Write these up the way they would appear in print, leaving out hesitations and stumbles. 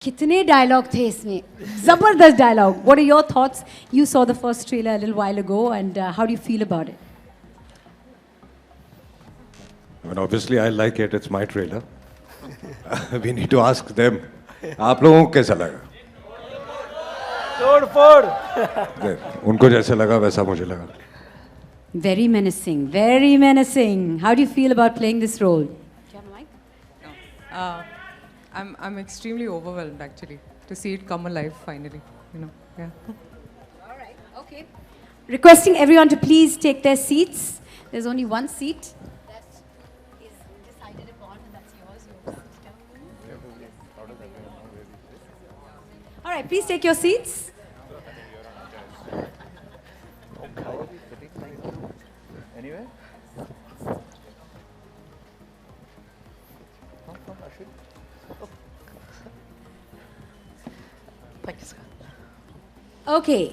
कितने डायलॉग थे इसमें जबरदस्त dialogue what are your thoughts you saw the first trailer a little while ago and how do you feel about it I mean, obviously, I like it. It's my trailer. We need to ask them. आप लोगों को कैसा लगा? तोड़ फोड़ उनको जैसे लगा वैसा मुझे लगा. very menacing how do you feel about playing this role do you have a mic I'm extremely overwhelmed actually to see it come alive finally. You know, yeah. all right okay requesting everyone to please take their seats there's only one seat that is decided upon and that's yours all right please take your seats anyway Okay,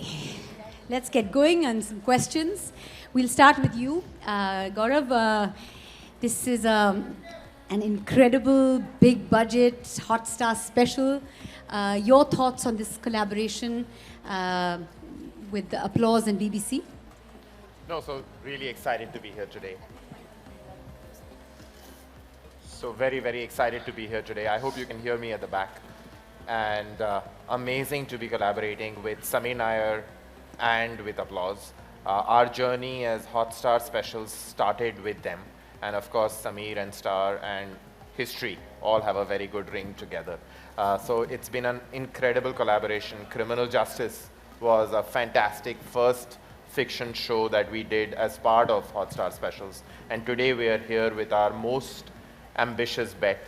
let's get going on some questions. We'll start with you, Gaurav. This is an incredible, big budget, Hotstar special. Your thoughts on this collaboration with the Applause and BBC? No, so really excited to be here today. So very, very excited to be here today. I hope you can hear me at the back. And amazing to be collaborating with Sameer Nair and with Applause. Our journey as Hotstar specials started with them. And of course, Sameer and Star and History all have a very good ring together. So it's been an incredible collaboration. Criminal Justice was a fantastic first fiction show that we did as part of Hotstar specials. And today we are here with our most ambitious bet,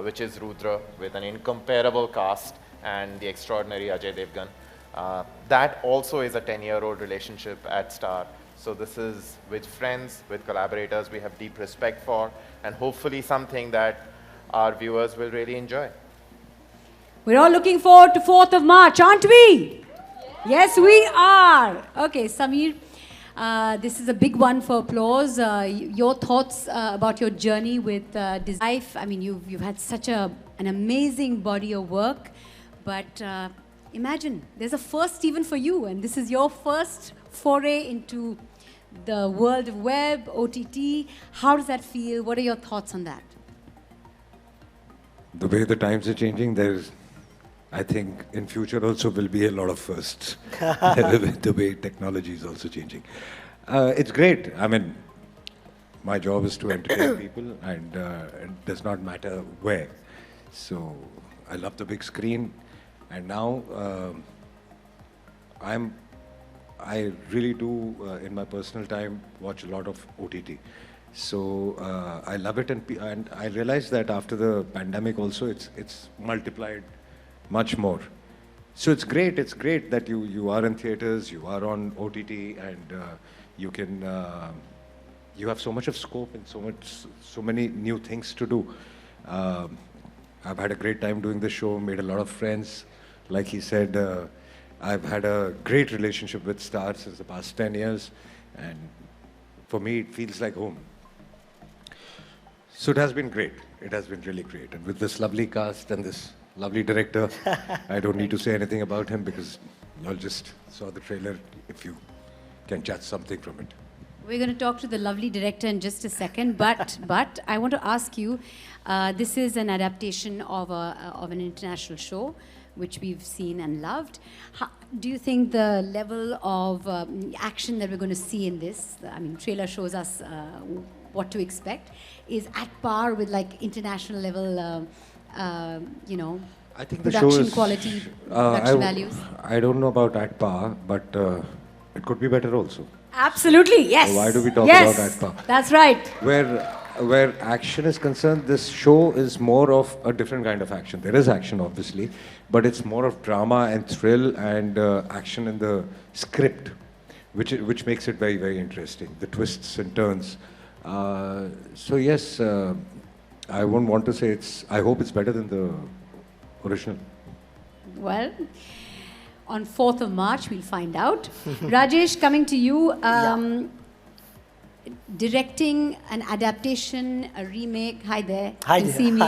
which is Rudra, with an incomparable cast and the extraordinary Ajay Devgn. That also is a 10-year-old relationship at Star. So this is with friends, with collaborators we have deep respect for, and hopefully something that our viewers will really enjoy. We're all looking forward to 4th of March, aren't we? Yes, we are. Okay, Sameer, this is a big one for Applause. Your thoughts about your journey with life. I mean, you've had such an amazing body of work, but imagine there's a first even for you, and this is your first foray into the world of web, OTT. How does that feel? What are your thoughts on that? The way the times are changing, there's, I think, in future also will be a lot of firsts. The way technology is also changing. It's great. I mean, my job is to entertain people, and it does not matter where. So I love the big screen, and now I really do in my personal time watch a lot of OTT. So I love it, and I realized that after the pandemic also, it's multiplied much more. So it's great. It's great that you are in theaters, you are on OTT, and you can you have so much of scope and so many new things to do. I've had a great time doing the show, made a lot of friends. Like he said, I've had a great relationship with Star since the past 10 years, and for me it feels like home. So it has been great. It has been really great, and with this lovely cast and this lovely director, I don't need to say anything about him because y'all just saw the trailer. If you can judge something from it. We're going to talk to the lovely director in just a second, but I want to ask you, this is an adaptation of an international show, which we've seen and loved. Do you think the level of action that we're going to see in this, I mean, trailer shows us what to expect, is at par with like international level, you know, I think the production show is, quality, production values? I don't know about at par, but it could be better also. Absolutely, yes. So why do we talk yes, about at par? That's right. Where action is concerned, this show is more of a different kind of action. There is action, obviously, but it's more of drama and thrill and action in the script, which makes it very, very interesting. The twists and turns. So yes, I won't want to say it's. I hope it's better than the original. Well, on 4th of March, we'll find out. Rajesh, coming to you. directing an adaptation, a remake. Hi there. Hi you there. see me.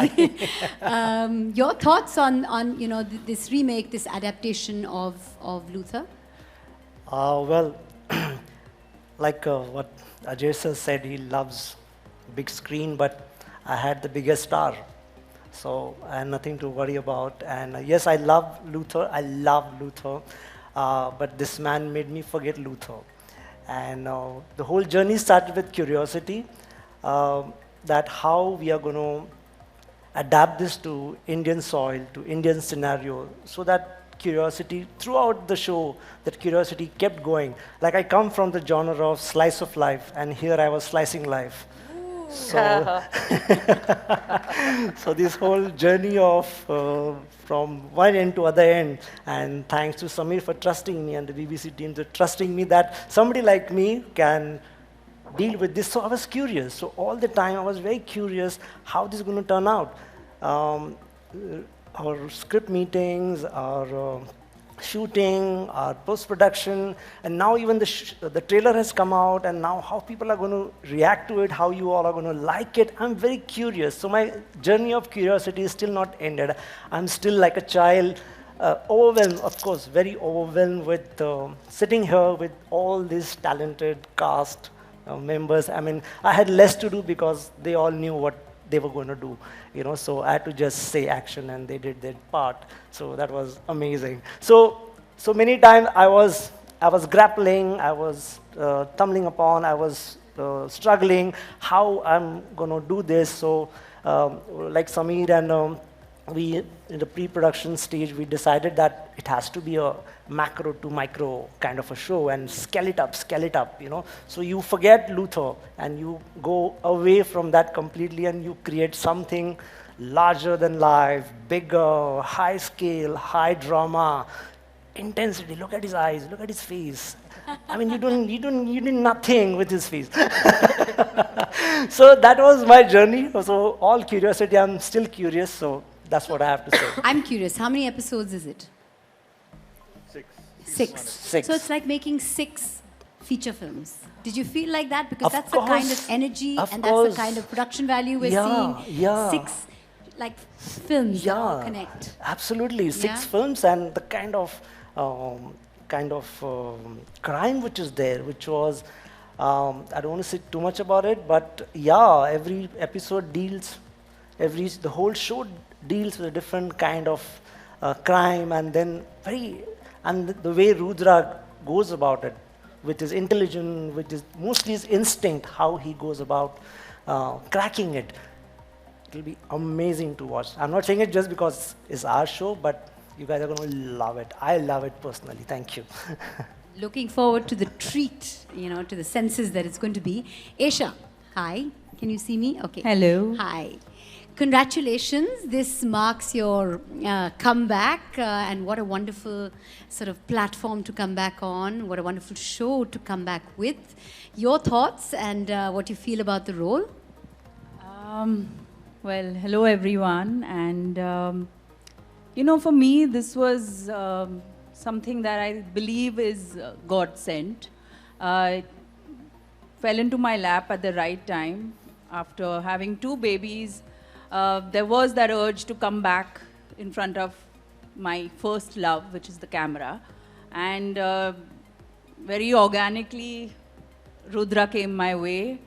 Hi. Your thoughts on this remake, this adaptation of Luther? Well, like what Ajay sir said, he loves big screen, but I had the biggest star. So I had nothing to worry about. And yes, I love Luther. I love Luther. But this man made me forget Luther. And the whole journey started with curiosity, that how we are going to adapt this to Indian soil, to Indian scenario, so that curiosity throughout the show, that curiosity kept going. Like I come from the genre of slice of life, and here I was slicing life. So, so this whole journey of from one end to other end, and thanks to Samir for trusting me and the BBC team for trusting me that somebody like me can deal with this. So I was curious. So all the time I was very curious how this is going to turn out. Our script meetings, our shooting, our post-production, and now even the trailer has come out, and now how people are going to react to it, how you all are going to like it. I'm very curious. So my journey of curiosity is still not ended. I'm still like a child, overwhelmed, of course, very overwhelmed with sitting here with all these talented cast members. I mean, I had less to do because they all knew what they were going to do, you know, so I had to just say action, and they did their part. So that was amazing. So many times I was grappling, I was tumbling upon, I was struggling how I'm going to do this. So like Samir and we, in the pre-production stage, we decided that it has to be a macro to micro kind of a show, and scale it up, you know. So you forget Luther, and you go away from that completely, and you create something larger than life, bigger, high scale, high drama, intensity. Look at his eyes, look at his face. I mean, you did nothing with his face. So that was my journey. So all curiosity, I'm still curious, so that's what I have to say. I'm curious, how many episodes is it? 6. So it's like making 6 feature films. Did you feel like that? Because that's the kind of energy, and that's the kind of production value we're seeing. Yeah. 6 like films that all connect. Absolutely, 6 films, and the kind of crime which is there, which was, I don't want to say too much about it, but yeah, every episode deals, the whole show deals with a different kind of crime, and then the way Rudra goes about it, with his intelligence, with his mostly his instinct, how he goes about cracking it. It'll be amazing to watch. I'm not saying it just because it's our show, but you guys are going to love it. I love it personally. Thank you. Looking forward to the treat, you know, to the senses that it's going to be. Isha, hi. Can you see me? Okay. Hello. Hi. Congratulations. This marks your comeback, and what a wonderful sort of platform to come back on. What a wonderful show to come back with. Your thoughts and what you feel about the role? Well, hello everyone, and you know, for me this was something that I believe is God sent. It fell into my lap at the right time. After having 2 babies, there was that urge to come back in front of my first love, which is the camera, and very organically Rudra came my way.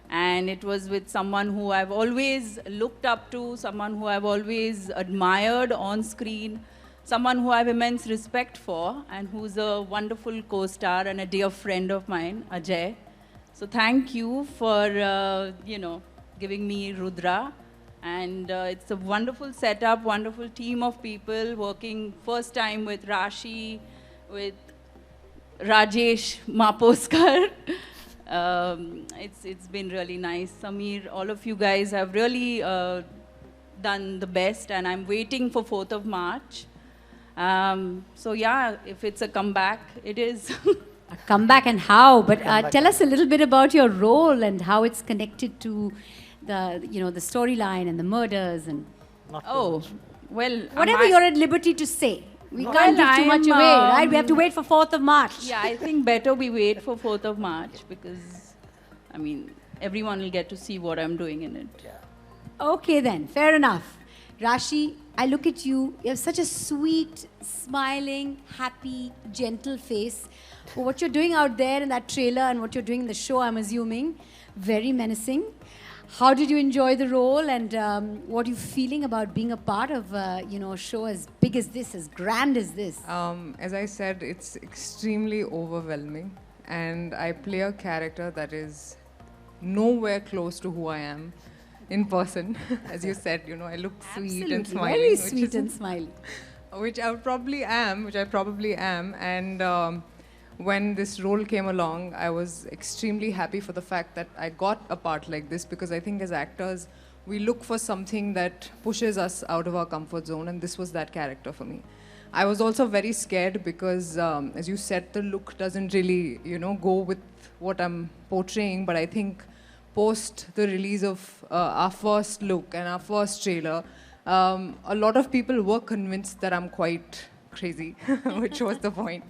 And it was with someone who I've always looked up to, someone who I've always admired on screen, someone who I have immense respect for, and who's a wonderful co-star and a dear friend of mine, Ajay. So thank you for, you know, giving me Rudra. And it's a wonderful setup, wonderful team of people working first time with Rashi, with Rajesh Maposkar. It's been really nice. Samir, all of you guys have really done the best, and I'm waiting for 4th of March. So yeah, if it's a comeback, it is. A comeback, and how? But tell us a little bit about your role and how it's connected to the, you know, the storyline and the murders and. Oh, well. Whatever you're at liberty to say. We can't give too much away, right? We have to wait for 4th of March. Yeah, I think better we wait for 4th of March because, I mean, everyone will get to see what I'm doing in it. Okay then, fair enough. Rashi, I look at you, you have such a sweet, smiling, happy, gentle face. But what you're doing out there in that trailer and what you're doing in the show, I'm assuming, very menacing. How did you enjoy the role, and what are you feeling about being a part of a show as big as this, as grand as this? As I said, it's extremely overwhelming, and I play a character that is nowhere close to who I am in person. As you said, I look sweet and Absolutely, smiling. very which sweet is- and smiling. which I probably am. And when this role came along, I was extremely happy for the fact that I got a part like this, because I think as actors, we look for something that pushes us out of our comfort zone, and this was that character for me. I was also very scared because, as you said, the look doesn't really, go with what I'm portraying, but I think post the release of our first look and our first trailer, a lot of people were convinced that I'm quite crazy, which was the point.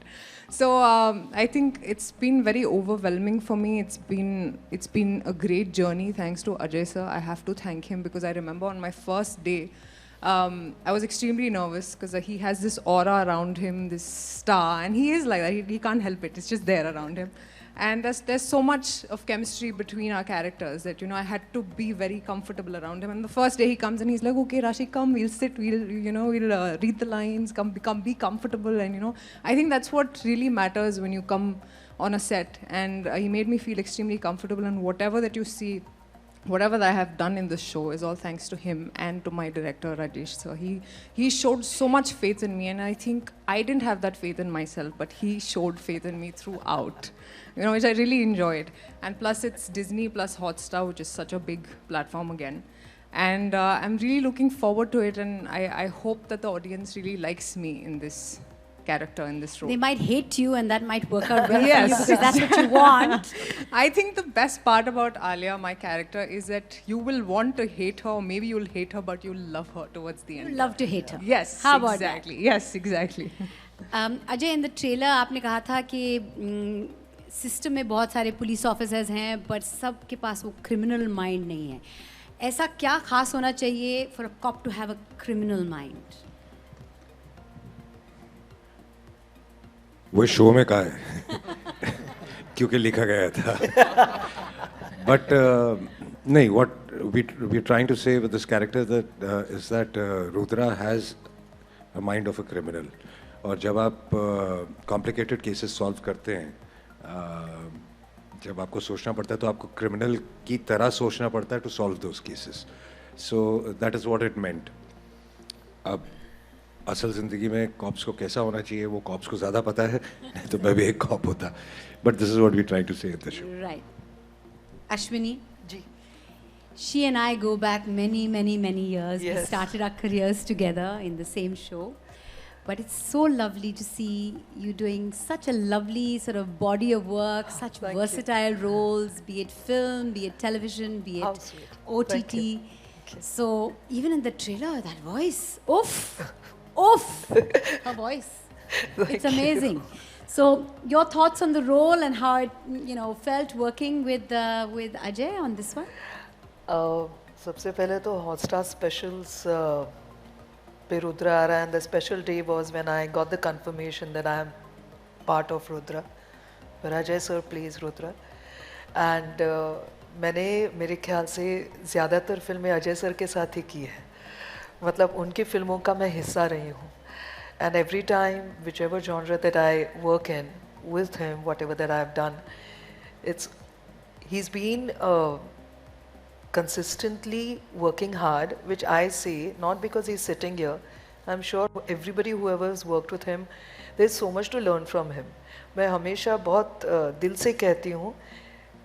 So I think it's been very overwhelming for me. It's been a great journey, thanks to Ajay sir. I have to thank him, because I remember on my first day, I was extremely nervous because he has this aura around him, this star, and he is like that. He can't help it. It's just there around him. And there's so much of chemistry between our characters that, I had to be very comfortable around him. And the first day he comes and he's like, okay, Rashi, come, we'll sit, we'll read the lines, be comfortable. And, I think that's what really matters when you come on a set. And he made me feel extremely comfortable, and whatever that you see, whatever that I have done in this show is all thanks to him and to my director, Rajesh. So he showed so much faith in me, and I think I didn't have that faith in myself, but he showed faith in me throughout, which I really enjoyed. And plus it's Disney plus Hotstar, which is such a big platform again. And I'm really looking forward to it, and I hope that the audience really likes me in this character, in this role. They might hate you, and that might work out well Yes. for you, because that's what you want. I think the best part about Alia, my character, is that you will want to hate her, or maybe you'll hate her, but you'll love her towards the end. You love to hate her. Yes, How about exactly. Yes, exactly. Ajay, in the trailer आपने कहा था कि system में बहुत सारे police officers हैं, पर सब के पास वो क्रिमिनल माइंड नहीं है. ऐसा क्या खास होना चाहिए for a cop to have a criminal mind? वो शो में कहा है क्योंकि लिखा गया था. But नहीं, what we're trying to say with this character that is that Rudra has a mind of a criminal. और जब आप complicated cases solve करते हैं, जब आपको सोचना पड़ता है तो आपको criminal की तरह सोचना पड़ता है to solve those cases. So that is what it meant. अब असल ज़िंदगी में कॉप्स को कैसा होना चाहिए वो कॉप्स को ज़्यादा पता है, नहीं तो मैं भी एक कॉप होता. But this is what we try to say in the show. Right. Ashwini? Ji. She and I go back many, many, many years. We Yes. started our careers together in the same show. But it's so lovely to see you doing such a lovely sort of body of work, such Thank you. versatile roles, be it film, be it television, be How it sweet. OTT. Thank you. So even in the trailer, that voice, oof, oof, her voice. It's amazing. So your thoughts on the role and how it, felt working with Ajay on this one? सबसे पहले तो Hotstar specials पे रुद्र आ रहा है, and the special day was when I got the confirmation that I am part of Rudra, where Ajay sir plays Rudra. And मैंने मेरे ख्याल से ज़्यादातर फिल्में अजय सर के साथ ही की है, मतलब उनकी फिल्मों का मैं हिस्सा रही हूँ. And every time, whichever genre that I work in with him, whatever that I've done, he's been consistently working hard, which I say, not because he's sitting here. I'm sure everybody, whoever has worked with him, there's so much to learn from him. मैं हमेशा बहुत दिल से कहती हूँ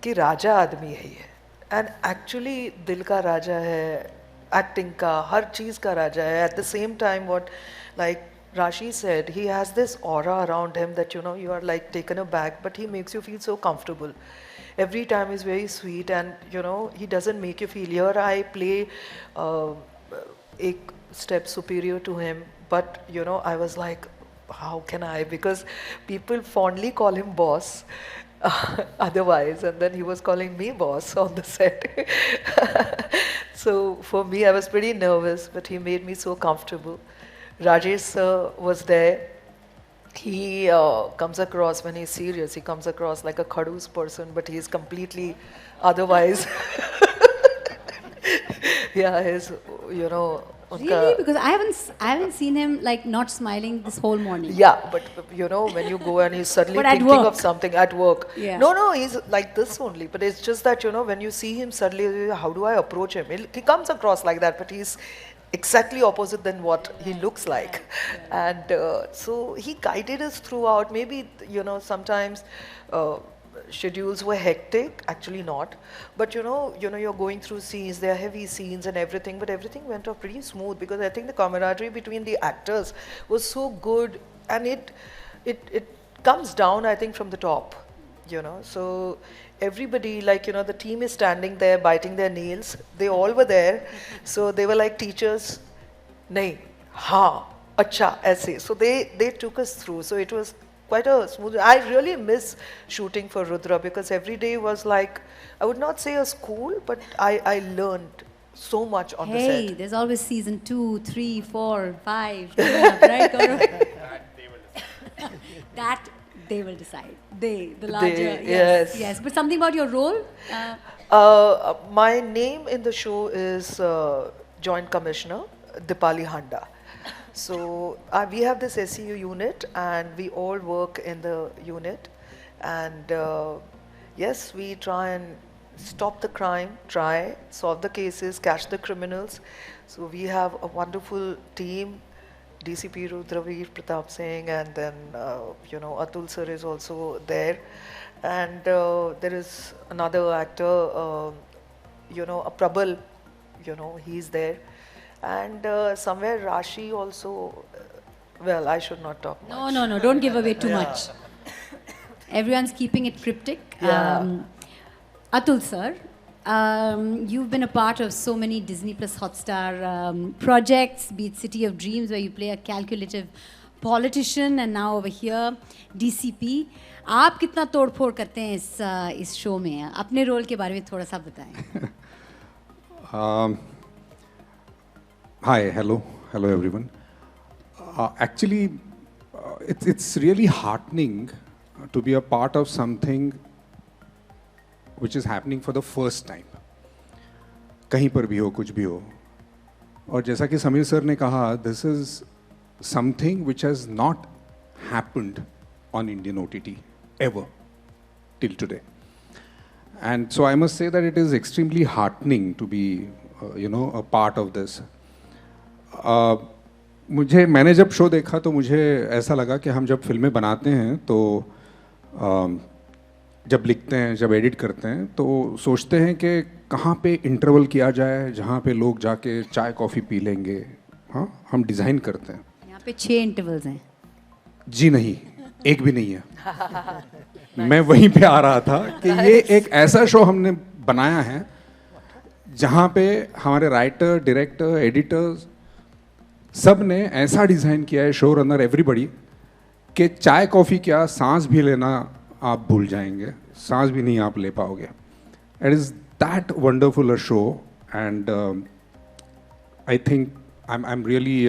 कि राजा आदमी है ये, and actually दिल का राजा है, acting का, हर चीज़ का राजा है. At the same time, what like Rashi said, he has this aura around him that you are like taken aback, but he makes you feel so comfortable. Every time is very sweet, and he doesn't make you feel. Here I play a step superior to him, but I was like, how can I? Because people fondly call him boss, otherwise, and then he was calling me boss on the set. So for me, I was pretty nervous, but he made me so comfortable. Rajesh sir was there. He comes across, when he's serious, he comes across like a khadus person, but he's completely otherwise. Yeah, his, you know. Really? Because I haven't seen him like not smiling this whole morning. Yeah, but you know, when you go and he's suddenly But at thinking work. of something at work. Yeah. No, he's like this only. But it's just that, you know, when you see him suddenly, how do I approach him? He comes across like that, but he's exactly opposite than what he looks like. And so he guided us throughout. Maybe, you know, sometimes schedules were hectic, actually not. But you know, you're going through scenes, there are heavy scenes and everything, but everything went off pretty smooth because I think the camaraderie between the actors was so good, and it comes down, I think, from the top, you know. So everybody, like, you know, the team is standing there biting their nails. They all were there. So they were like teachers, nahi, ha, acha, aise. So they took us through. So it was quite a smooth. I really miss shooting for Rudra because every day was like, I would not say a school, but I learned so much on the Hey, set. there's always season 2, 3, 4, 5, coming up, right, Gaurav? That they will decide. The larger. They, yes. yes. Yes. But something about your role? My name in the show is Joint Commissioner Dipali Handa. So we have this SEU unit, and we all work in the unit. And yes, we try and stop the crime, solve the cases, catch the criminals. So we have a wonderful team. DCP Rudra Pratap Singh, and then you know, Atul sir is also there. And there is another actor, you know, a Prabal, you know, he's there. And somewhere Rashi also, well, I should not talk much. No. Don't give away too much. Everyone's keeping it cryptic. Yeah. Atul sir, you've been a part of so many Disney Plus Hotstar projects, be it City of Dreams, where you play a calculative politician, and now over here, DCP. आप कितना तोड़फोड़ करते हैं इस show में? अपने role के बारे में थोड़ा सा बताएं. Hi, hello everyone. Actually, it's really heartening to be a part of something which is happening for the first time. कहीं पर भी हो, कुछ भी हो. और जैसा कि समीर सर ने कहा, this is something which has not happened on Indian OTT ever till today. And so I must say that it is extremely heartening to be, a part of this. मैंने जब शो देखा तो मुझे ऐसा लगा कि हम जब फिल्में बनाते हैं तो जब लिखते हैं, जब एडिट करते हैं तो सोचते हैं कि कहाँ पे इंटरवल किया जाए जहाँ पे लोग जाके चाय कॉफ़ी पी लेंगे. हाँ, हम डिज़ाइन करते हैं. यहाँ पे 6 इंटरवल्स हैं. जी नहीं, एक भी नहीं है. मैं वहीं पे आ रहा था कि ये एक ऐसा शो हमने बनाया है जहाँ पे हमारे राइटर, डायरेक्टर, एडिटर्स सब ने ऐसा डिज़ाइन किया है, शो रनर, एवरीबडी, कि चाय कॉफ़ी क्या, सांस भी लेना आप भूल जाएंगे, सांस भी नहीं आप ले पाओगे. It is that wonderful a show, and I think I'm really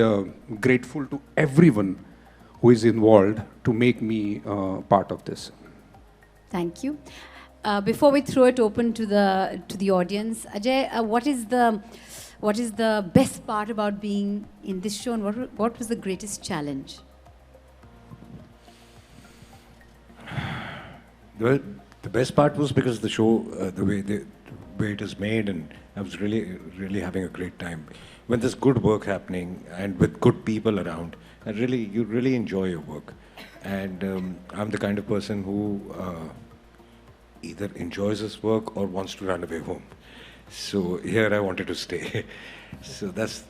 grateful to everyone who is involved to make me part of this. Thank you. Before we throw it open to the audience, Ajay, what is the best part about being in this show, and what was the greatest challenge? Well, the best part was because the show, the way it is made, and I was really having a great time. When there's good work happening and with good people around, you really enjoy your work. And I'm the kind of person who either enjoys his work or wants to run away home. So here I wanted to stay. So that's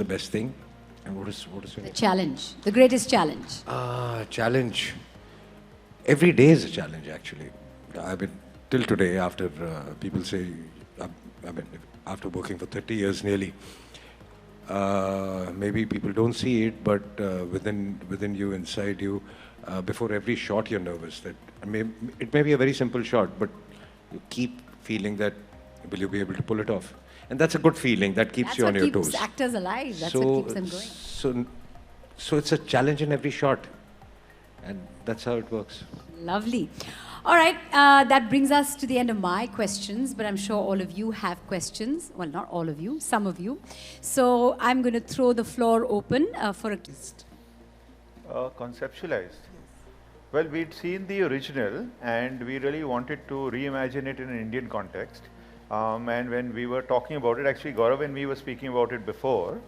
the best thing. And what is The challenge, the greatest challenge. Challenge. Every day is a challenge, actually. I mean, till today, after people say, I mean, after working for 30 years nearly, maybe people don't see it, but within you, inside you, before every shot, you're nervous. It may be a very simple shot, but you keep feeling that will you be able to pull it off? And that's a good feeling. That keeps you on your toes. That's what keeps actors alive. That's what keeps them going. So it's a challenge in every shot, and that's how it works. Lovely. All right, that brings us to the end of my questions, but I'm sure all of you have questions. Well, not all of you, some of you. So I'm going to throw the floor open for a... Conceptualized. Well, we'd seen the original and we really wanted to reimagine it in an Indian context. And when we were talking about it, actually Gaurav and me were speaking about it before.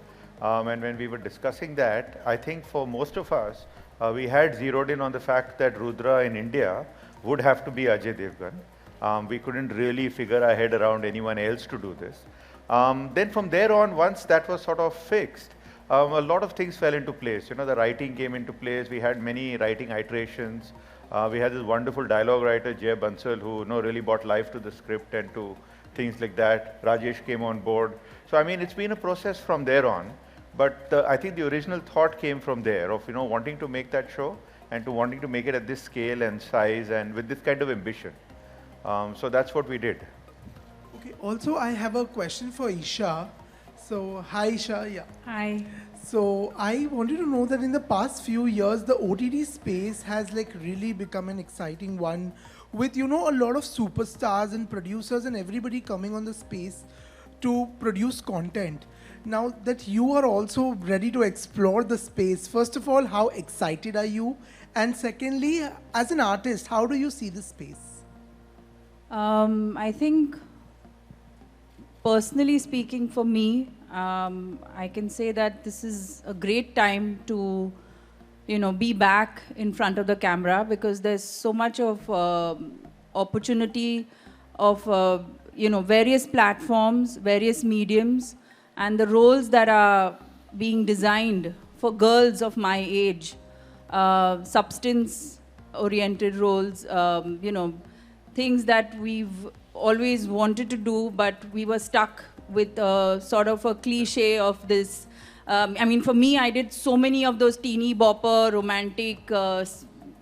And when we were discussing that, I think for most of us, we had zeroed in on the fact that Rudra in India would have to be Ajay Devgn. We couldn't really figure our head around anyone else to do this. Then from there on, once that was sort of fixed, a lot of things fell into place. You know, the writing came into place. We had many writing iterations. We had this wonderful dialogue writer, Jay Bansal, who really brought life to the script and to things like that. Rajesh came on board. So, I mean, it's been a process from there on. But I think the original thought came from there of, wanting to make that show and to wanting to make it at this scale and size and with this kind of ambition. So that's what we did. Okay, also I have a question for Isha. So, hi Isha, yeah. Hi. So, I wanted to know that in the past few years, the OTT space has really become an exciting one with, a lot of superstars and producers and everybody coming on the space to produce content. Now that you are also ready to explore the space, first of all, how excited are you? And secondly, as an artist, how do you see the space? I think, personally speaking for me, I can say that this is a great time to, be back in front of the camera because there's so much of opportunity of, various platforms, various mediums, and the roles that are being designed for girls of my age, substance-oriented roles, things that we've always wanted to do, but we were stuck with sort of a cliche of this. I mean, for me, I did so many of those teeny bopper, romantic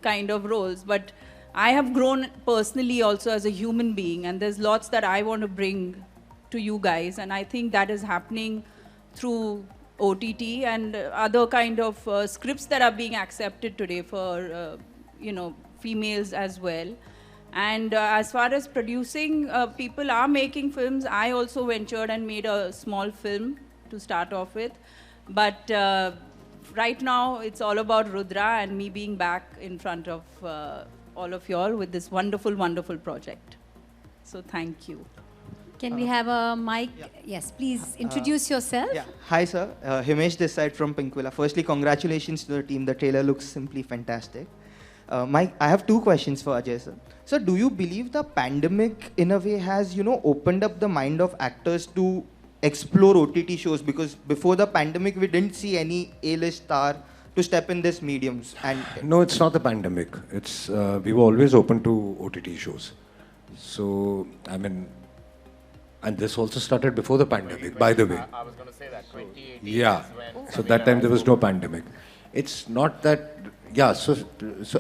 kind of roles, but I have grown personally also as a human being, and there's lots that I want to bring to you guys, and I think that is happening through OTT and other kind of scripts that are being accepted today for, females as well. And as far as producing, people are making films. I also ventured and made a small film to start off with. But right now, it's all about Rudra and me being back in front of all of y'all with this wonderful, wonderful project. So thank you. Can we have a mic? Yeah. Yes, please introduce yourself. Yeah. Hi, sir. Himesh this side from Pinkwilla. Firstly, congratulations to the team. The trailer looks simply fantastic. I have two questions for Ajay, sir. So, do you believe the pandemic, in a way, has, opened up the mind of actors to explore OTT shows? Because before the pandemic, we didn't see any A-list star to step in this mediums. And no, it's not the pandemic. It's we were always open to OTT shows. So, I mean, and this also started before the pandemic, by the way. I was going to say that, 2018 yeah. is when... So that time there was no pandemic. It's not that, yeah, so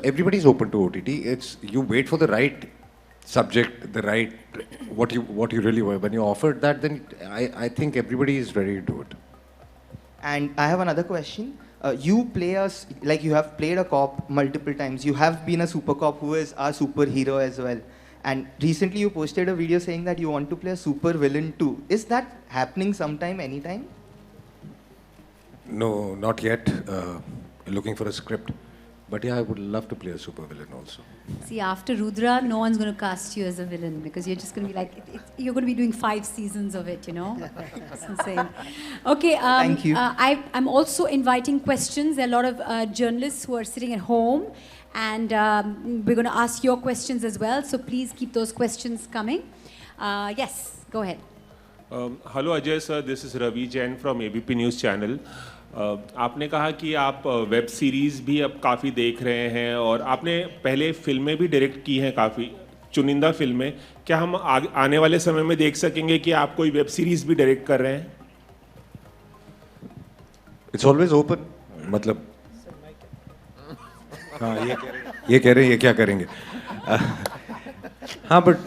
everybody's open to OTT. It's, you wait for the right subject, the right, what you really want. When you offered that, then I think everybody is ready to do it. And I have another question. You play us, like you have played a cop multiple times. You have been a super cop who is our superhero as well. And recently you posted a video saying that you want to play a super villain too. Is that happening sometime, anytime? No, not yet. Looking for a script. But yeah, I would love to play a super villain also. See, after Rudra, no one's going to cast you as a villain because you're just going to be like, you're going to be doing 5 seasons of it, It's insane. Okay, thank you. I'm also inviting questions. There are a lot of journalists who are sitting at home. And we're going to ask your questions as well. So please keep those questions coming. Yes, go ahead. Hello Ajay sir, this is Ravi Jain from ABP News Channel. आपने कहा कि आप web series भी अब काफ़ी देख रहे हैं और आपने पहले फिल्में भी डायरेक्ट की हैं काफ़ी चुनिंदा फिल्में. क्या हम आने वाले समय में देख सकेंगे कि आप कोई वेब सीरीज़ भी डायरेक्ट कर रहे हैं? इट्स ऑलवेज ओपन, मतलब हाँ ये कह रहे हैं ये क्या करेंगे हाँ बट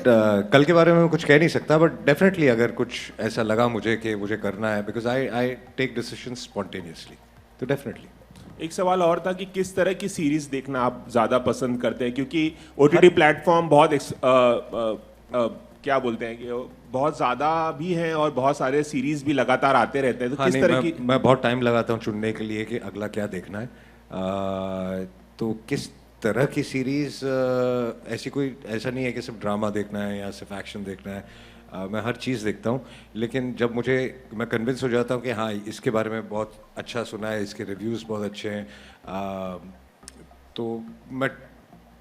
कल के बारे में मैं कुछ कह नहीं सकता, बट डेफिनेटली अगर कुछ ऐसा लगा मुझे कि मुझे करना है, because I take decision spontaneously, तो डेफिनेटली। एक सवाल और था कि किस तरह की सीरीज देखना आप ज़्यादा पसंद करते हैं, क्योंकि OTT प्लेटफॉर्म बहुत क्या बोलते हैं कि बहुत ज़्यादा भी हैं और बहुत सारे सीरीज भी लगातार आते रहते हैं, तो किस तरह की? मैं बहुत टाइम लगाता हूँ चुनने के लिए कि अगला क्या देखना है, तो किस तरह की सीरीज, ऐसी कोई ऐसा नहीं है कि सिर्फ ड्रामा देखना है या सिर्फ एक्शन देखना है, मैं हर चीज़ देखता हूँ, लेकिन जब मैं कन्विंस हो जाता हूँ कि हाँ इसके बारे में बहुत अच्छा सुना है, इसके रिव्यूज़ बहुत अच्छे हैं, तो मैं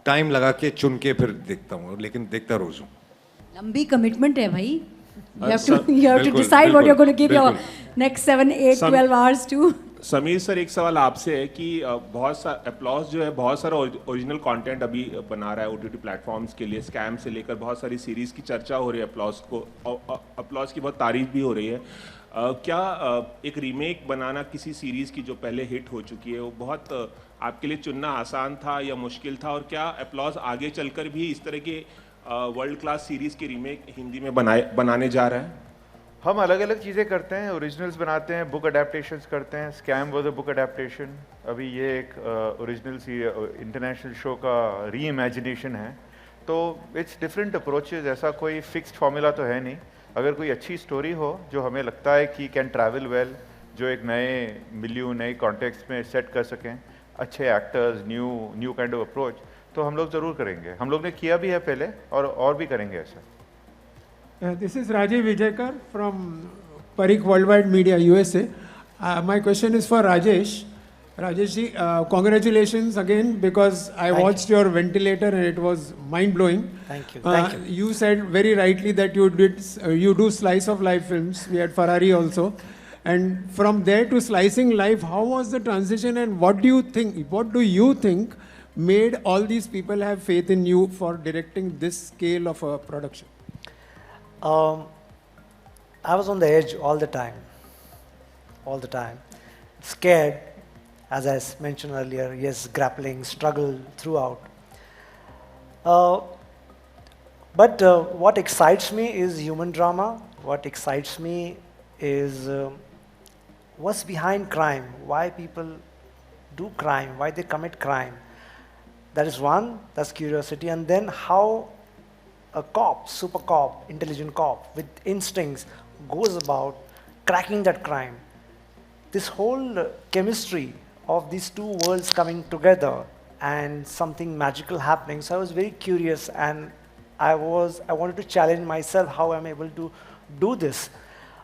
टाइम लगा के चुन के फिर देखता हूँ, लेकिन देखता रोज़ हूँ। लंबी कमिटमेंट है भाई, you have to decide what you're going to give your next 7, 8, 12 hours to. Sameer sir, एक सवाल आपसे है कि बहुत सारा अपलॉज जो है, बहुत सारा ओरिजिनल कंटेंट अभी बना रहा है OTT प्लेटफॉर्म्स के लिए, स्कैम से लेकर बहुत सारी सीरीज की चर्चा हो रही है, अपलॉज की बहुत तारीफ भी हो रही है। क्या एक रीमेक बनाना किसी सीरीज की जो पहले हिट हो चुकी है, वो बहुत आपके लिए चुनना आसान था या मुश्किल था, और क्या अपलॉज आगे चलकर भी इस तरह के वर्ल्ड क्लास सीरीज की रीमेक हिंदी में बनाने जा रहा है? हम अलग अलग चीज़ें करते हैं, ओरिजिनल्स बनाते हैं, बुक अडेप्टेशंस करते हैं। Scam was a book adaptation, अभी ये एक ओरिजिनल सी इंटरनेशनल शो का री इमेजिनेशन है, तो इट्स डिफरेंट अप्रोचेज, ऐसा कोई फिक्स्ड फार्मूला तो है नहीं। अगर कोई अच्छी स्टोरी हो जो हमें लगता है कि कैन ट्रैवल वेल, जो एक नए मिलियू नए कॉन्टेक्स्ट में सेट कर सकें, अच्छे actors, new kind of approach, तो हम लोग ज़रूर करेंगे। हम लोग ने किया भी है पहले और भी करेंगे ऐसा। This is Rajiv Vijayakar from Parikh Worldwide Media, USA. My question is for Rajesh. Rajesh ji, congratulations again, because I watched your ventilator and it was mind-blowing. Thank you. Thank you. You said very rightly that you do slice of life films. We had Ferrari also. And from there to slicing life, how was the transition, and what do you think made all these people have faith in you for directing this scale of a production? I was on the edge all the time, scared, as I mentioned earlier, yes, grappling, struggle throughout. But what excites me is human drama. What excites me is what's behind crime, why people do crime, why they commit crime. That is one, that's curiosity, and then how a cop, super cop, intelligent cop with instincts goes about cracking that crime. This whole chemistry of these two worlds coming together and something magical happening. So I was very curious, and I wanted to challenge myself how I'm able to do this.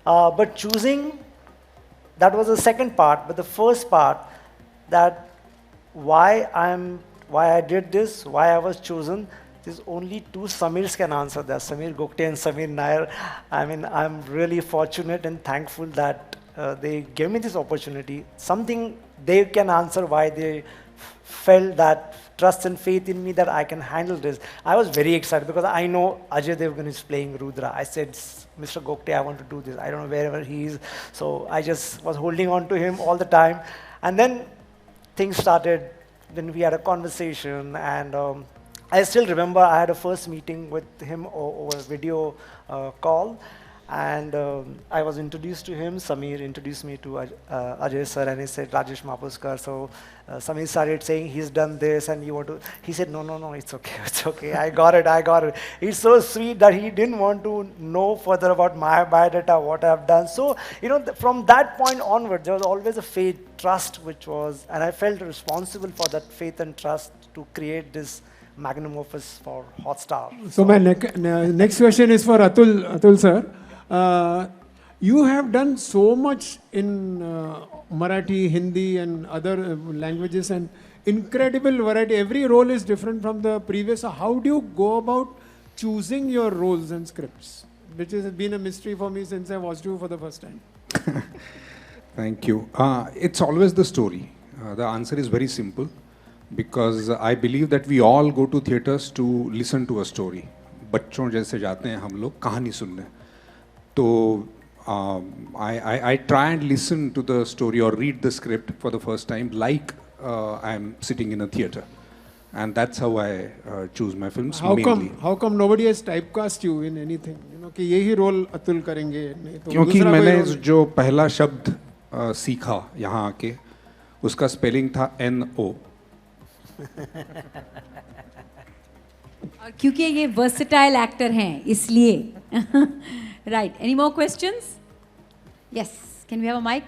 But choosing, that was the second part, but the first part, that why I did this, why I was chosen, there's only two Samirs can answer that, Samir Gokte and Samir Nair. I mean, I'm really fortunate and thankful that they gave me this opportunity. Something they can answer why they felt that trust and faith in me that I can handle this. I was very excited because I know Ajay Devgn is playing Rudra. I said, Mr. Gokte, I want to do this. I don't know wherever he is. So I just was holding on to him all the time. And then things started. Then we had a conversation, and I still remember I had a first meeting with him over a video call, and I was introduced to him. Samir introduced me to Ajay sir, and he said, Rajesh Mapuskar. So Samir started saying, he's done this, and you want to, he said, no, it's okay, I got it. It's so sweet that he didn't want to know further about my biodata, what I've done. So, from that point onward, there was always a faith, trust, which was, and I felt responsible for that faith and trust to create this magnum opus for Hotstar. So my next question is for Atul sir. You have done so much in Marathi, Hindi and other languages, and incredible variety. Every role is different from the previous. So how do you go about choosing your roles and scripts? Which has been a mystery for me since I watched you for the first time. Thank you. It's always the story. The answer is very simple. Because I believe that we all go to theatres to listen to a story. बच्चों जैसे जाते हैं हम लोग कहानी सुनने, तो I try and listen to the story or read the script for the first time like I'm sitting in a theater. And that's how I choose my films mainly. How come nobody has typecast you in anything? You know कि यही role Atul करेंगे नहीं तो क्योंकि दूसरा कोई मैंने role- जो पहला शब्द सीखा यहाँ आके उसका स्पेलिंग था NO. और क्योंकि ये versatile actor हैं इसलिए right. Any more questions? Yes. Can we have a mic?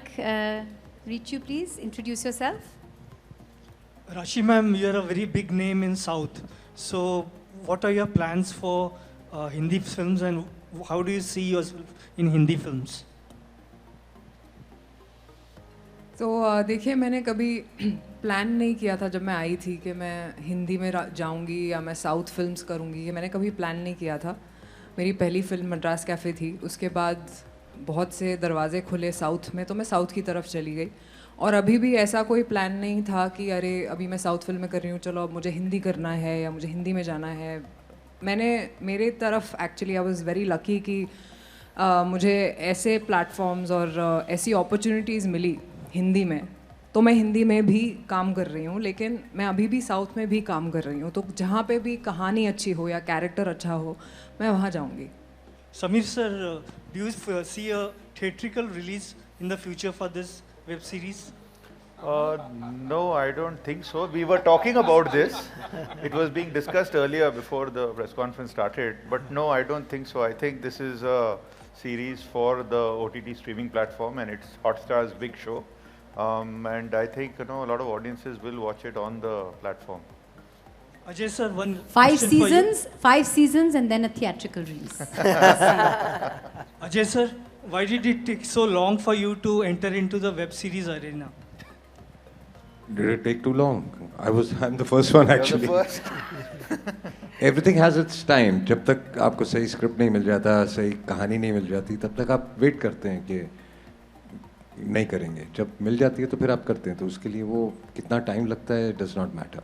Reach you, please. Introduce yourself. Rashi ma'am, you are a very big name in South. So, what are your plans for Hindi films, and how do you see yourself in Hindi films? तो देखिए, मैंने कभी plan नहीं किया था जब मैं आई थी कि मैं हिंदी में जाऊंगी या मैं साउथ फिल्म्स करूंगी, ये मैंने कभी प्लान नहीं किया था. मेरी पहली फिल्म मद्रास कैफ़े थी, उसके बाद बहुत से दरवाजे खुले साउथ में, तो मैं साउथ की तरफ चली गई. और अभी भी ऐसा कोई प्लान नहीं था कि अरे अभी मैं साउथ फिल्म में कर रही हूँ, चलो अब मुझे हिंदी करना है या मुझे हिंदी में जाना है. मेरे तरफ actually I was very lucky कि मुझे ऐसे प्लेटफॉर्म्स और ऐसी अपॉर्चुनिटीज़ मिली हिंदी में, तो मैं हिंदी में भी काम कर रही हूँ, लेकिन मैं अभी भी साउथ में भी काम कर रही हूँ. तो जहाँ पे भी कहानी अच्छी हो या कैरेक्टर अच्छा हो, मैं वहाँ जाऊँगी. Samir sir, do you see a theatrical release in the future for this web series? No, I don't think so. We were talking about this. It was being discussed earlier before the press conference started. But no, I don't think so. I think this is a series for the OTT streaming platform, and it's Hotstar's big show. And I think a lot of audiences will watch it on the platform. Ajay sir, one 5 question for you. seasons, 5 seasons, and then a theatrical release. Ajay sir, why did it take so long for you to enter into the web series arena? Did it take too long? I'm the first one actually. You're the first. Everything has its time. जब तक आपको सही script नहीं मिल जाता, सही कहानी नहीं मिल जाती, तब तक आप वेट करते हैं कि नहीं करेंगे. जब मिल जाती है तो फिर आप करते हैं. तो उसके लिए वो कितना टाइम लगता है, does not matter.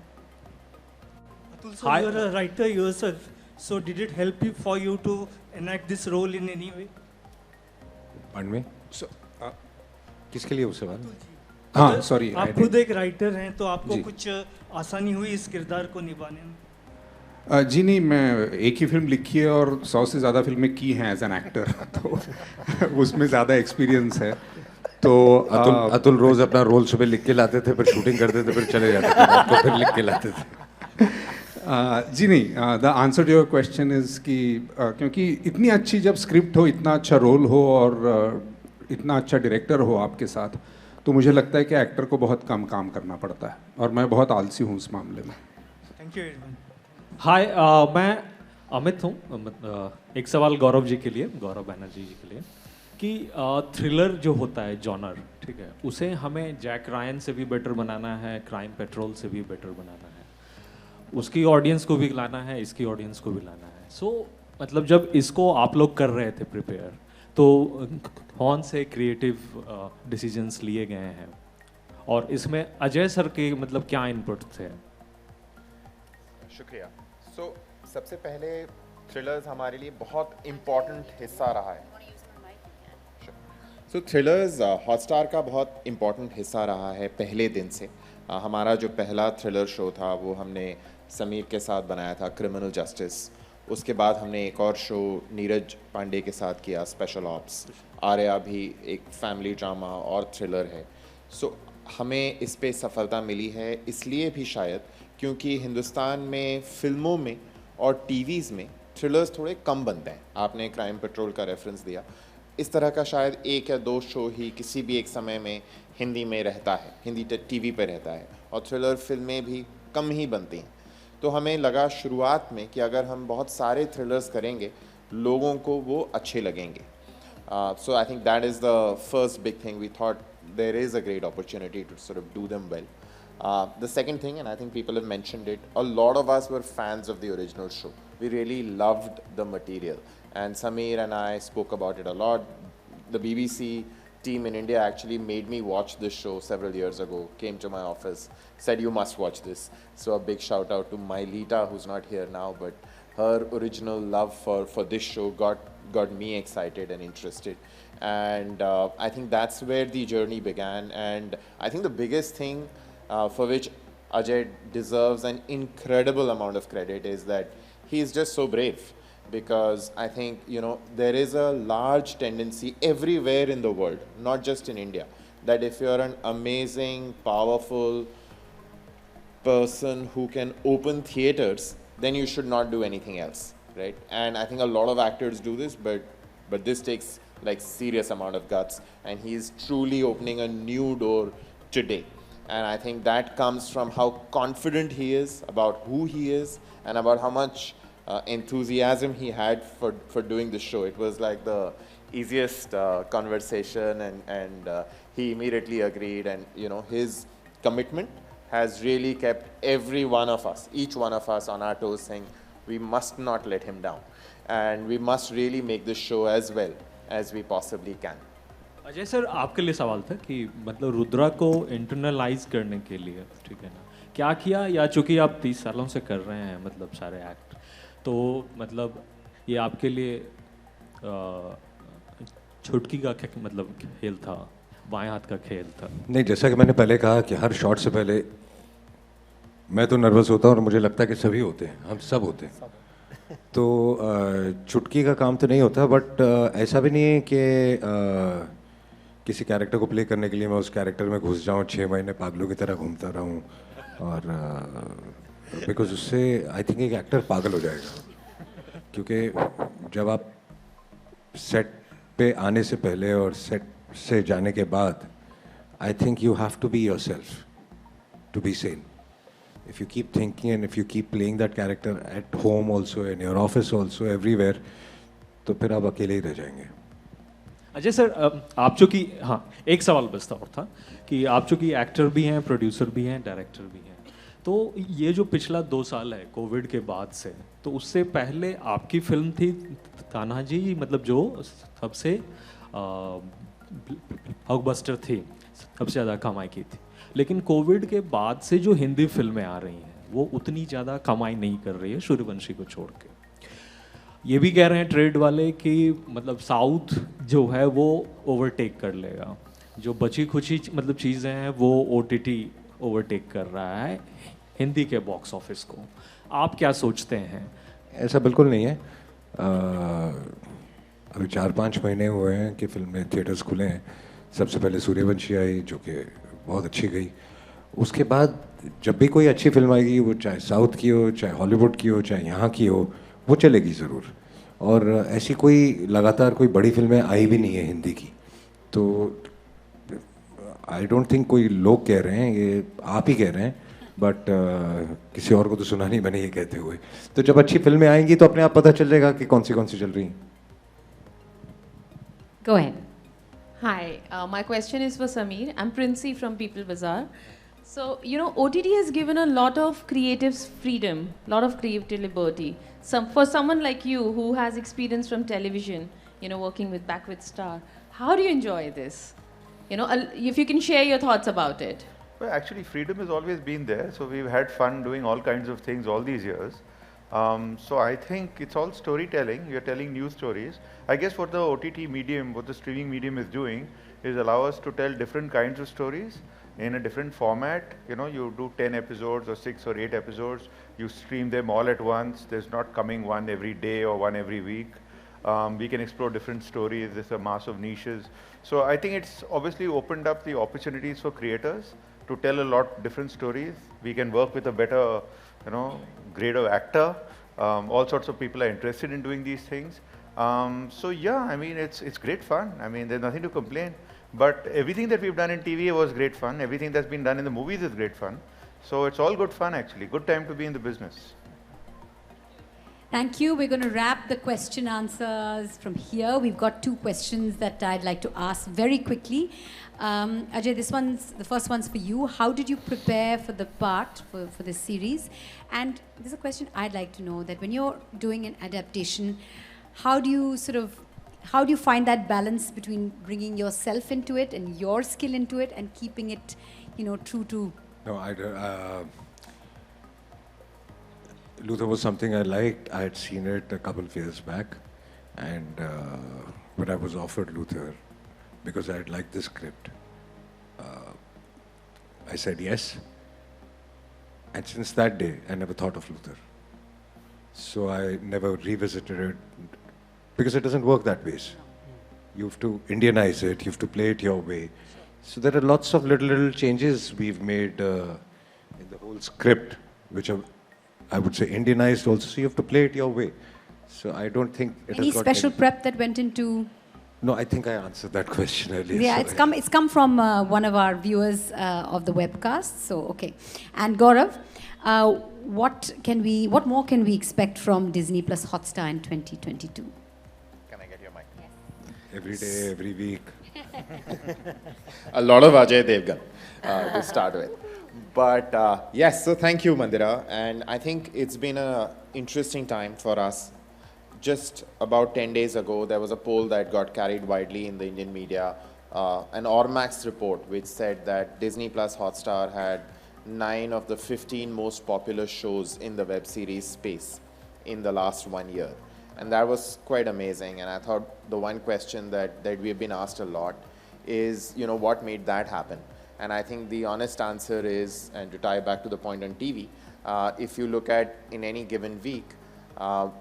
Atul sir, you are a writer yourself. So did it help you for you to enact this role in any way? Pardon me? किसके लिए वो सवाल? हाँ, सॉरी. आप खुद एक राइटर हैं, तो आपको जी. कुछ आसानी हुई इस किरदार को निभाने में? जी नहीं, मैं एक ही फिल्म लिखी है और 100 से ज़्यादा फिल्में की हैं एज एन एक्टर, तो उसमें ज़्यादा एक्सपीरियंस है. तो अतुल रोज अपना रोल सुबह लिख के लाते थे, फिर शूटिंग करते थे, फिर चले जाते थे, रात को फिर लिख के लाते थे. जी नहीं, the answer to your question is कि क्योंकि इतनी अच्छी जब स्क्रिप्ट हो, इतना अच्छा रोल हो और इतना अच्छा डायरेक्टर हो आपके साथ, तो मुझे लगता है कि एक्टर को बहुत कम काम करना पड़ता है, और मैं बहुत आलसी हूँ इस मामले में. Thank you very much. Hi, मैं अमित हूँ. एक सवाल गौरव जी के लिए, गौरव बैनर्जी जी के लिए, कि थ्रिलर जो होता है जॉनर, ठीक है, उसे हमें जैक रायन से भी बेटर बनाना है, क्राइम पेट्रोल से भी बेटर बनाना है, उसकी ऑडियंस को भी लाना है, इसकी ऑडियंस को भी लाना है. सो मतलब जब इसको आप लोग कर रहे थे प्रिपेयर, तो कौन से क्रिएटिव डिसीजंस लिए गए हैं, और इसमें अजय सर के मतलब क्या इनपुट थे? शुक्रिया. सो सबसे पहले थ्रिलर्स हमारे लिए बहुत इम्पॉर्टेंट हिस्सा रहा है. सो थ्रिलर्स हॉटस्टार का बहुत इम्पॉर्टेंट हिस्सा रहा है पहले दिन से. हमारा जो पहला थ्रिलर शो था वो हमने समीर के साथ बनाया था, क्रिमिनल जस्टिस. उसके बाद हमने एक और शो नीरज पांडे के साथ किया, स्पेशल ऑप्स. आर्या भी एक फैमिली ड्रामा और थ्रिलर है. सो हमें इस पे सफलता मिली है इसलिए भी शायद क्योंकि हिंदुस्तान में फ़िल्मों में और टीवीज़ में थ्रिलर्स थोड़े कम बनते हैं. आपने क्राइम पेट्रोल का रेफरेंस दिया, इस तरह का शायद 1 या 2 शो ही किसी भी एक समय में हिंदी में रहता है, हिंदी टीवी पे रहता है, और थ्रिलर फिल्में भी कम ही बनती हैं. तो हमें लगा शुरुआत में कि अगर हम बहुत सारे थ्रिलर्स करेंगे लोगों को वो अच्छे लगेंगे. So I think that is the first big thing. We thought there is a great opportunity to sort of do them well. The second thing, and I think people have mentioned it, a lot of us were fans of the original show. We really loved the material, and Sameer and I spoke about it a lot. The BBC team in India actually made me watch this show several years ago, came to my office, said you must watch this. So a big shout out to Mylita, who's not here now, but her original love for this show got me excited and interested. And I think that's where the journey began. And I think the biggest thing for which Ajay deserves an incredible amount of credit is that he is just so brave. Because I think, you know, there is a large tendency everywhere in the world, not just in India, that if you're an amazing, powerful person who can open theaters, then you should not do anything else, right? And I think a lot of actors do this, but this takes like serious amount of guts, and he's truly opening a new door today. And I think that comes from how confident he is about who he is and about how much enthusiasm he had for doing the show. It was like the easiest conversation, and he immediately agreed. And you know, his commitment has really kept every one of us, each one of us, on our toes, saying we must not let him down, and we must really make this show as well as we possibly can. Ajay sir, आपके लिए सवाल था कि मतलब रुद्रा को internalise करने के लिए, ठीक है ना, क्या किया? या चूंकि आप 30 सालों से कर रहे हैं मतलब सारे एक्ट, तो मतलब ये आपके लिए छुटकी का मतलब खेल था, बाएं हाथ का खेल था? नहीं, जैसा कि मैंने पहले कहा कि हर शॉट से पहले मैं तो नर्वस होता हूँ, और मुझे लगता है कि सभी होते हैं, हम सब होते हैं। तो चुटकी का काम तो नहीं होता, बट ऐसा भी नहीं है कि किसी कैरेक्टर को प्ले करने के लिए मैं उस कैरेक्टर में घुस जाऊँ, 6 महीने पागलों की तरह घूमता रहूँ, और बिकॉज उससे आई थिंक एक एक्टर पागल हो जाएगा। क्योंकि जब आप सेट पे आने से पहले और सेट से जाने के बाद, I think you have to be yourself to be sane. If you keep thinking and if you keep playing that character at home also, in your office also, everywhere, तो फिर आप अकेले ही रह जाएंगे. अजय सर, आप चूँकि, हाँ, एक सवाल बस था और था कि आप चूँकि एक्टर भी हैं, प्रोड्यूसर भी हैं, डायरेक्टर भी हैं, तो ये जो पिछला 2 साल है कोविड के बाद से, तो उससे पहले आपकी फिल्म थी तानाजी, मतलब जो सबसे ब्लॉकबस्टर थी, सबसे ज़्यादा कमाई की थी. लेकिन कोविड के बाद से जो हिंदी फिल्में आ रही हैं वो उतनी ज़्यादा कमाई नहीं कर रही है सूर्यवंशी को छोड़ के. ये भी कह रहे हैं ट्रेड वाले कि मतलब साउथ जो है वो ओवरटेक कर लेगा, जो बची खुची मतलब चीज़ें हैं वो OTT ओवरटेक कर रहा है हिंदी के बॉक्स ऑफिस को. आप क्या सोचते हैं? ऐसा बिल्कुल नहीं है. अभी 4-5 महीने हुए हैं कि फिल्में थिएटर्स खुले हैं. सबसे पहले सूर्यवंशी आई जो कि बहुत अच्छी गई. उसके बाद जब भी कोई अच्छी फिल्म आएगी, वो चाहे साउथ की हो, चाहे हॉलीवुड की हो, चाहे यहाँ की हो, वो चलेगी ज़रूर. और ऐसी कोई लगातार कोई बड़ी फिल्में आई भी नहीं है हिंदी की. तो आई डोंट थिंक कोई लोग कह रहे हैं, ये आप ही कह रहे हैं, बट किसी और को तो सुना नहीं मैंने ये कहते हुए. तो जब अच्छी फिल्में आएंगी तो अपने आप पता चल जाएगा कि कौन सी चल रही हैं. Go ahead. Hi, my question is for Sameer. I'm Princey from People Bazaar. So, you know, OTT has given a lot of creative freedom, a lot of creative liberty. For someone like you who has experience from television, you know, working back with Star, how do you enjoy this? You know, if you can share your thoughts about it. Well, actually, freedom has always been there. So we've had fun doing all kinds of things all these years. So I think it's all storytelling. You're telling new stories. I guess what the OTT medium, what the streaming medium is doing is allow us to tell different kinds of stories in a different format. You know, you do 10 episodes or 6 or 8 episodes. You stream them all at once. There's not coming one every day or one every week. We can explore different stories. There's a mass of niches. So I think it's obviously opened up the opportunities for creators to tell a lot different stories. We can work with a better, you know, grade of actor. All sorts of people are interested in doing these things. So yeah, I mean, it's great fun. I mean, there's nothing to complain. But everything that we've done in TV was great fun. Everything that's been done in the movies is great fun. So it's all good fun actually. Good time to be in the business. Thank you. We're going to wrap the question answers from here. We've got 2 questions that I'd like to ask very quickly. Ajay, the first one's for you. How did you prepare for the part for this series? And there's a question I'd like to know, that when you're doing an adaptation, how do you find that balance between bringing yourself into it and your skill into it and keeping it, you know, true to? No, Luther was something I liked. I had seen it a couple of years back, and when I was offered Luther, because I liked the script. I said yes. And since that day, I never thought of Luther. So I never revisited it because it doesn't work that way. You have to Indianize it, you have to play it your way. So there are lots of little changes we've made in the whole script, which are, I would say, Indianized also. So you have to play it your way. So I don't think it Any has got special prep that went into? No, I think I answered that question earlier. Yeah, so it's come from one of our viewers of the webcast. So okay, and Gaurav, what more can we expect from Disney Plus Hotstar in 2022? Can I get your mic? Every day, every week. A lot of Ajay Devgn to start with. But yes, so thank you, Mandira. And I think it's been an interesting time for us. Just about 10 days ago, there was a poll that got carried widely in the Indian media, an Ormax report, which said that Disney Plus Hotstar had 9 of the 15 most popular shows in the web series space in the last 1 year. And that was quite amazing. And I thought the one question that we've been asked a lot is, you know, what made that happen? And I think the honest answer is, and to tie back to the point on TV, if you look at in any given week,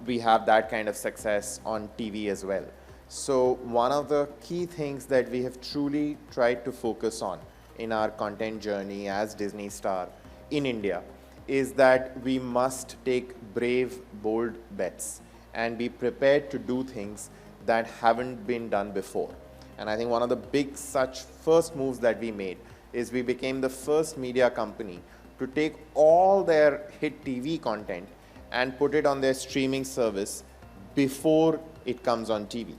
we have that kind of success on TV as well. So one of the key things that we have truly tried to focus on in our content journey as Disney Star in India is that we must take brave, bold bets and be prepared to do things that haven't been done before. And I think one of the big such first moves that we made is we became the first media company to take all their hit TV content and put it on their streaming service before it comes on TV.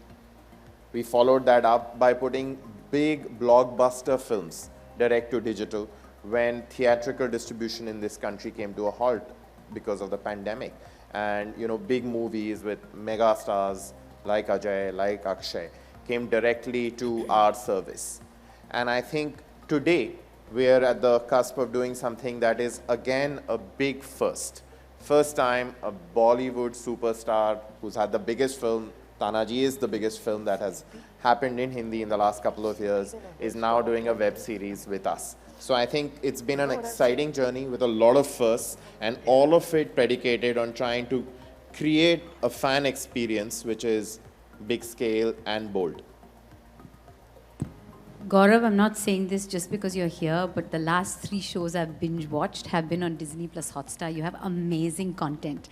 We followed that up by putting big blockbuster films direct to digital when theatrical distribution in this country came to a halt because of the pandemic. And you know, big movies with mega stars like Ajay, like Akshay came directly to our service. And I think today we're at the cusp of doing something that is again a big first. First time a Bollywood superstar who's had the biggest film, Tanaji is the biggest film that has happened in Hindi in the last couple of years, is now doing a web series with us. So I think it's been an exciting journey with a lot of firsts, and all of it predicated on trying to create a fan experience which is big scale and bold. Gaurav, I'm not saying this just because you're here, but the last 3 shows I've binge watched have been on Disney Plus Hotstar. You have amazing content.